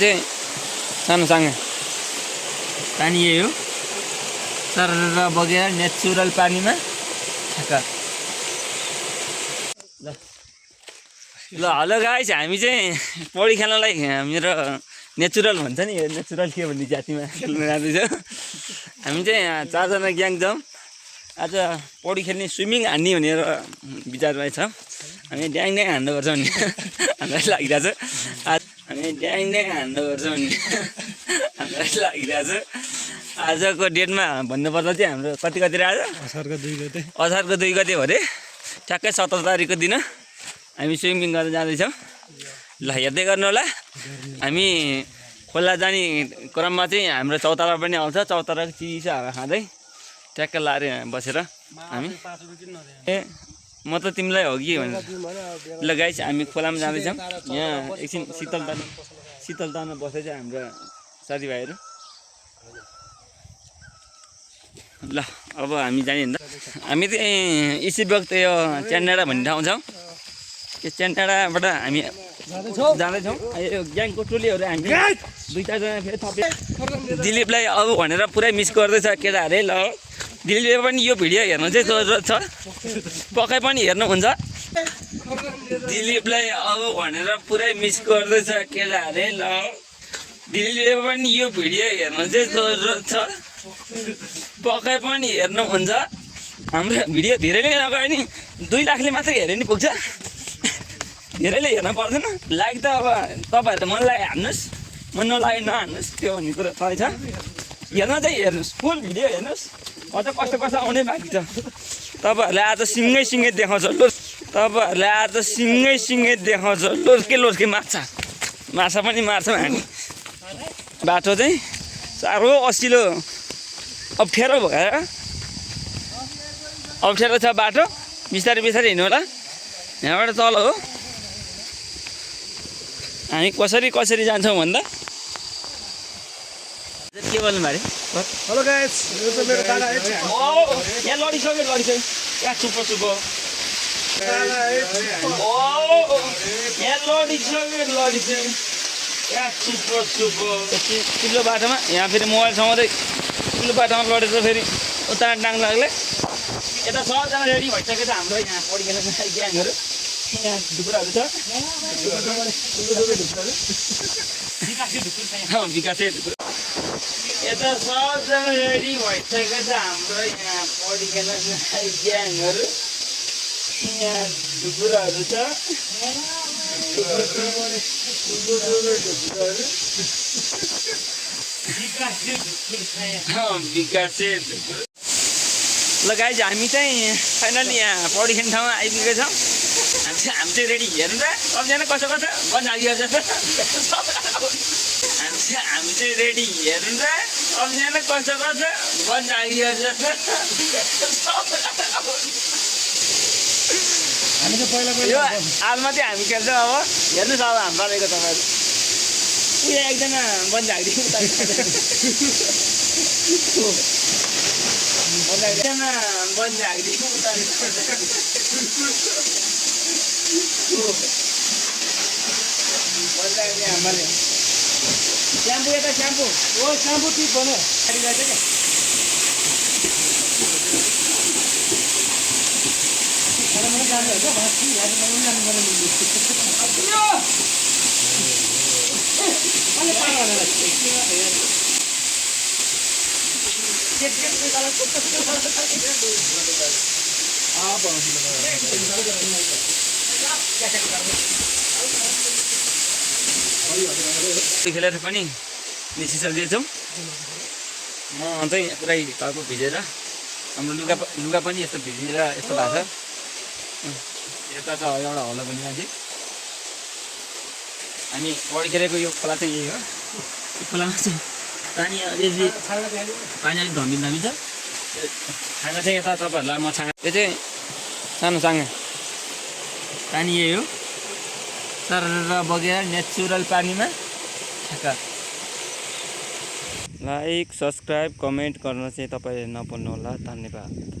चाहिँ सानो सानो पानी यही हो सर बगेर नेचुरल पानीमा ठ्याक्क ल हेलो गाइस हामी चाहिँ पौडी खेल्नलाई मेरो नेचुरल भन्छ नि नेचुरल के भन्ने जातिमा खेल्न जाँदैछ हामी चाहिँ चारजना ग्याङ जाउँ आज पौडी खेल्ने स्विमिङ हान्ने भनेर विचारमा छ हामी ड्याङ ड्याङ हान्नुपर्छ भन्ने हामीलाई लागिरहेछ आज हामी ड्याङ ड्याङ हान्नुपर्छ भन्ने हामीलाई लागिरहेछ आजको डेटमा भन्नुपर्दा चाहिँ हाम्रो कति आज असारको 2 गते हो अरे ठ्याक्कै 17 तारिकको दिन हामी स्विमिङ गर्न जाँदैछौँ ल हेर्दै गर्नु होला हामी खोला जाने क्रममा चाहिँ हाम्रो चौतारा पनि आउँछ चौताराको चिसो हावा खाँदै ट्याक्क लाएर बसेर हामी ए म त तिमीलाई हो कि भनेर ल गाइस हामी खोलामा जाँदैछौँ यहाँ एकछिन शीतलतामा बसेछ हाम्रो साथीभाइहरू ल अब हामी जाने नि त हामी चाहिँ इसिबक त यो च्यान्डाडा भन्ने ठाउँ छौँ त्यो च्यान्डाडाबाट हामी जाँदैछौँ यो ग्याङको टोलीहरू हामी 2-4जना फेरि थपे दिलीपलाई अब भनेर पुरै मिस गर्दैछ केटाहरूले ल दिलीपले पनि यो भिडियो हेर्नु चाहिँ जरुरत छ पक्कै पनि हेर्नुहुन्छ दिलीपलाई अब भनेर पुरै मिस गर्दैछ केटाहरूले ल दिलीपले पनि यो भिडियो हेर्नु चाहिँ जरुरत छ पक्कै पनि हेर्नुहुन्छ हाम्रो भिडियो धेरैले नगयो नि 2 लाखले मात्रै हेरे नि पुग्छ धेरैले हेर्न पर्दैन लाइक त अब तपाईँहरू मन लाग्यो हान्नुहोस् मन नलागे नहान्नुहोस् त्यो भन्ने कुरा थाहै छ हेर्न चाहिँ हेर्नुहोस् फुल भिडियो हेर्नुहोस् अझ कस्तो आउनै बाँकी छ तपाईँहरूलाई आज सिँगै देखाउँछ तपाईँहरूलाई आज सिँगै देखाउँछ लोर्के माछा पनि मार्छौँ हामी बाटो चाहिँ साह्रो असिलो अप्ठ्यारो भएर अप्ठ्यारो छ बाटो बिस्तारै हिँड्नु होला यहाँबाट तल हो हामी कसरी जान्छौँ भन्दा के बोल्नु भाइ हेलो गाइस यो चाहिँ मेरो दादा है यहाँ लडिसक्यो क्या चुप यहाँ चुप चिल्लो बाटोमा यहाँ फेरि मोबाइल समाउँदै चिल्लो बाटोमा लडेर फेरि उता डाङ लाग्ले यता 6जना रेडी भइसकेको छ हाम्रो यहाँ पौडी खेल्ने ग्याङहरू यहाँ ढुक्राहरू छ विकासे यता 6जना रेडी भइसकेको छ हाम्रो यहाँ पौडी खेल्ने ग्याङहरू यहाँ ढुकुराहरू छ विकासे ल गाइज हामी चाहिँ फाइनली यहाँ पौडी खेल्ने ठाउँमा आइपुगेको छौँ हामी चाहिँ रेडी हेर्नु त सबजना कसो बन्द हालिहाल्छ हामी चाहिँ रेडी हेर्नु त सबजना कसो बन्द हालिहाल्छ यो आलमा चाहिँ हामी खेल्छौँ अब हेर्नुहोस् अब हाम्रो पालेको तपाईँहरू उयो एकजना बन्द हालिदिनु एकजना बन्द हालिदिनु हामीले स्याम्पू यता स्याम्पू स्याम्पू टिप भन्यो क्या खेलेर पनि निस्किसकेछौँ म चाहिँ पुरै टाउको भिजेर हाम्रो लुगा पनि यस्तो भिजेर यस्तो भएको छ यता छ एउटा हलो पनि मान्छे हामी पौडी खेलेको यो खोला चाहिँ यही हो यो खोलामा चाहिँ पानी अलिअलि अलिक धमिलो छ छाँगा चाहिँ यता तपाईँहरूलाई म छाँगा यो चाहिँ सानो सानो पानी यही हो सर बगेर नेचुरल पानीमा ठ्याक्क लाइक सब्सक्राइब कमेन्ट गर्न चाहिँ तपाईँले नभुल्नु होला धन्यवाद।